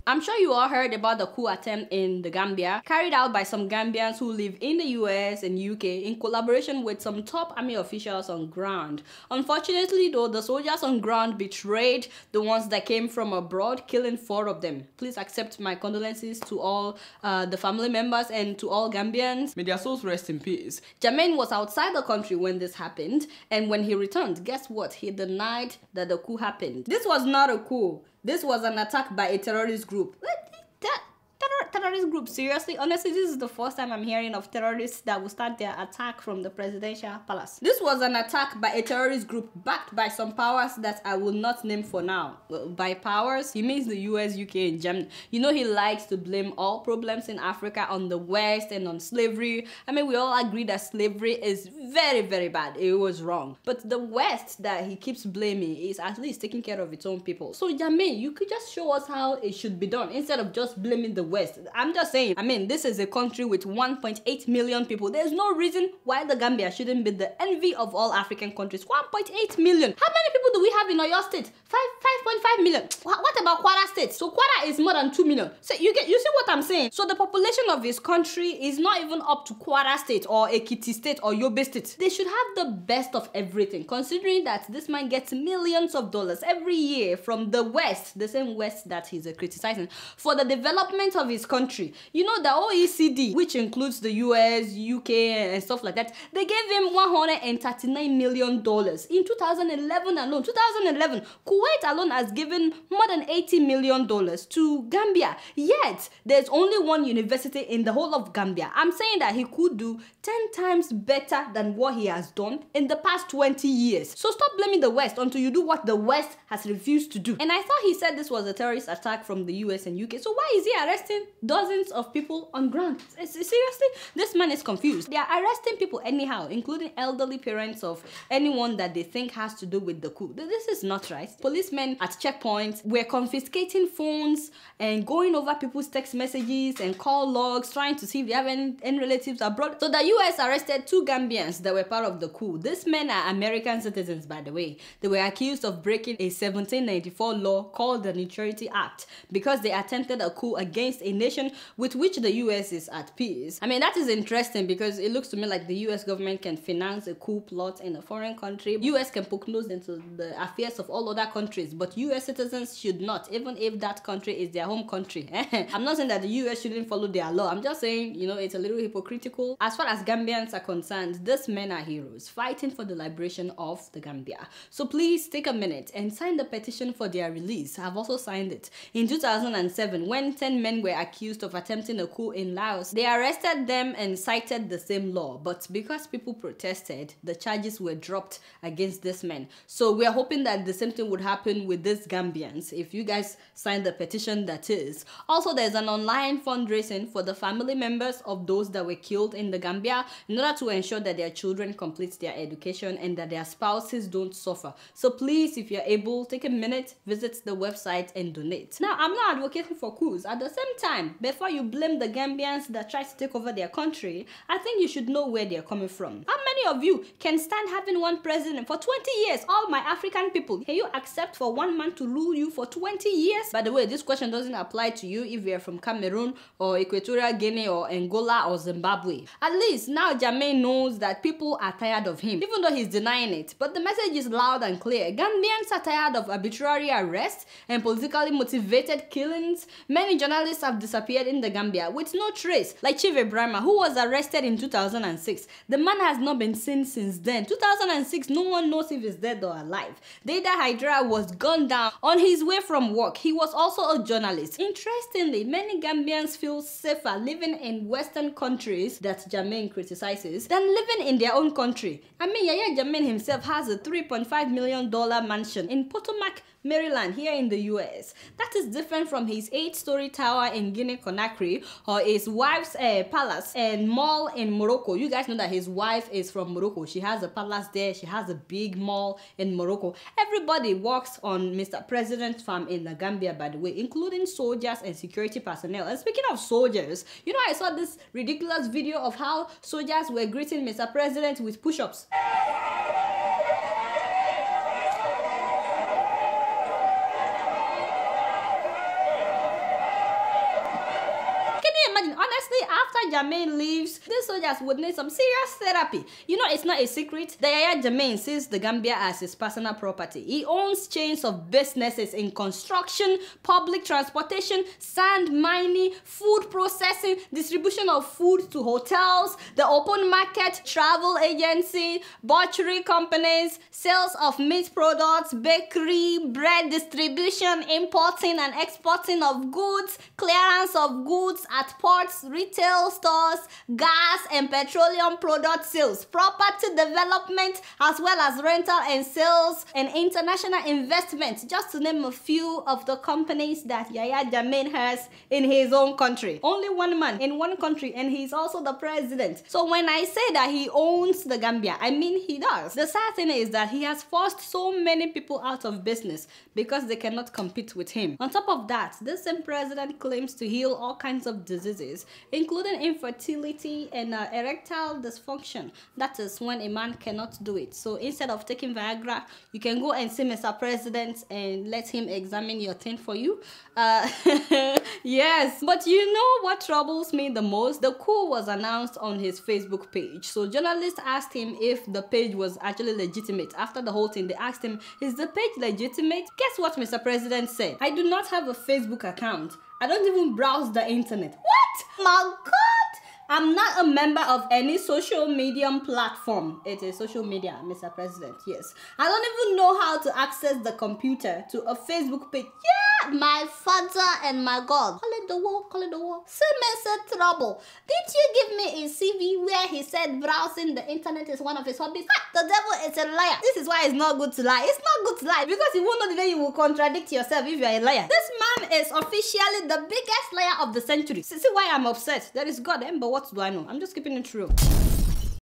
I'm sure you all heard about the coup attempt in the Gambia, carried out by some Gambians who live in the US and UK in collaboration with some top army officials on ground. Unfortunately though, the soldiers on ground betrayed the ones that came from abroad, killing 4 of them. Please accept my condolences to all the family members and to all Gambians. May their souls rest in peace. Jammeh was outside the country when this happened, and when he returned, guess what? He denied that the coup happened. This was not a coup. This was an attack by a terrorist group. Terrorist group, seriously? Honestly, this is the first time I'm hearing of terrorists that will start their attack from the presidential palace. This was an attack by a terrorist group backed by some powers that I will not name for now. Well, by powers, he means the US, UK, and Germany. You know, he likes to blame all problems in Africa on the West and on slavery. I mean, we all agree that slavery is very, very bad. It was wrong. But the West that he keeps blaming is at least taking care of its own people. So, Jammeh, you could just show us how it should be done instead of just blaming the West. I'm just saying, I mean, this is a country with 1.8 million people. There's no reason why the Gambia shouldn't be the envy of all African countries. 1.8 million. How many people do we have in Oyo State? 5.5 million. What about Kwara State? So Kwara is more than 2 million. So you see what I'm saying? So the population of his country is not even up to Kwara State or Ekiti State or Yobe State. They should have the best of everything, considering that this man gets millions of dollars every year from the West, the same West that he's criticizing, for the development of his country. You know, the OECD, which includes the US, UK, and stuff like that, they gave him $139 million in 2011 alone. 2011, Kuwait alone has given more than $80 million to Gambia. Yet, there's only one university in the whole of Gambia. I'm saying that he could do 10 times better than what he has done in the past 20 years. So stop blaming the West until you do what the West has refused to do. And I thought he said this was a terrorist attack from the US and UK. So why is he arresting dozens of people on ground? Seriously? This man is confused. They are arresting people anyhow, including elderly parents of anyone that they think has to do with the coup. This is not right. Policemen at checkpoints were confiscating phones and going over people's text messages and call logs, trying to see if they have any relatives abroad. So the US arrested 2 Gambians that were part of the coup. These men are American citizens, by the way. They were accused of breaking a 1794 law called the Neutrality Act because they attempted a coup against a nation with which the US is at peace. I mean, that is interesting because it looks to me like the US government can finance a coup plot in a foreign country. US can poke nose into the affairs of all other countries, but US citizens should not, even if that country is their home country. I'm not saying that the US shouldn't follow their law. I'm just saying, you know, it's a little hypocritical. As far as Gambians are concerned, these men are heroes fighting for the liberation of the Gambia. So please take a minute and sign the petition for their release. I've also signed it. In 2007, when 10 men were accused of attempting a coup in Laos, they arrested them and cited the same law. But because people protested, the charges were dropped against these men. So we're hoping that the same thing would happen with these Gambians if you guys sign the petition, that is. Also, there's an online fundraising for the family members of those that were killed in the Gambia in order to ensure that their children complete their education and that their spouses don't suffer. So please, if you're able, take a minute, visit the website and donate. Now, I'm not advocating for coups. At the same time, before you blame the Gambians that try to take over their country, I think you should know where they're coming from. How many of you can stand having one president for 20 years? All my African people, can you accept for one man to rule you for 20 years? By the way, this question doesn't apply to you if you're from Cameroon or Equatorial Guinea or Angola or Zimbabwe. At least now Jammeh knows that people are tired of him, even though he's denying it. But the message is loud and clear. Gambians are tired of arbitrary arrests and politically motivated killings. Many journalists have disappeared in the Gambia with no trace, like Chief Ibrahima, who was arrested in 2006. The man has not been seen since then. 2006, no one knows if he's dead or alive. Data Hydra was gunned down on his way from work. He was also a journalist. Interestingly, many Gambians feel safer living in Western countries that Jammeh criticizes than living in their own country. I mean, Yahya Jammey himself has a $3.5 million mansion in Potomac, Maryland, here in the US. That is different from his 8-story tower in Guinea-Conakry or his wife's palace and mall in Morocco. You guys know that his wife is from Morocco. She has a palace there. She has a big mall in Morocco. Everybody works on Mr. President's farm in the Gambia, by the way, including soldiers and security personnel. And speaking of soldiers, you know, I saw this ridiculous video of how soldiers were greeting Mr. President with push-ups. Jammeh leaves, these soldiers would need some serious therapy. You know, it's not a secret that Yahya Jammeh sees the Gambia as his personal property. He owns chains of businesses in construction, public transportation, sand mining, food processing, distribution of food to hotels, the open market, travel agency, butchery companies, sales of meat products, bakery, bread distribution, importing and exporting of goods, clearance of goods at ports, retail stores, gas and petroleum product sales, property development, as well as rental and sales and international investment, just to name a few of the companies that Yahya Jammeh has in his own country. Only one man in one country, and he's also the president. So when I say that he owns the Gambia, I mean he does. The sad thing is that he has forced so many people out of business because they cannot compete with him. On top of that, this same president claims to heal all kinds of diseases, including infertility and erectile dysfunction. That is when a man cannot do it. So instead of taking Viagra, you can go and see Mr. President and let him examine your thing for you. Yes, but you know what troubles me the most? The coup was announced on his Facebook page. So journalists asked him if the page was actually legitimate. After the whole thing, they asked him, is the page legitimate? Guess what Mr. President said? I do not have a Facebook account. I don't even browse the internet. What? My God! I'm not a member of any social media platform. It is social media, Mr. President, yes. I don't even know how to access the computer to a Facebook page. Yeah, my father and my God. Call it the war, call it the war. Same said trouble. Did you give me a CV where he said browsing the internet is one of his hobbies? The devil is a liar. This is why it's not good to lie. It's not good to lie because you won't know the day you will contradict yourself if you are a liar. This man is officially the biggest liar of the century. See why I'm upset? There is God, but what do I know? I'm just keeping it true.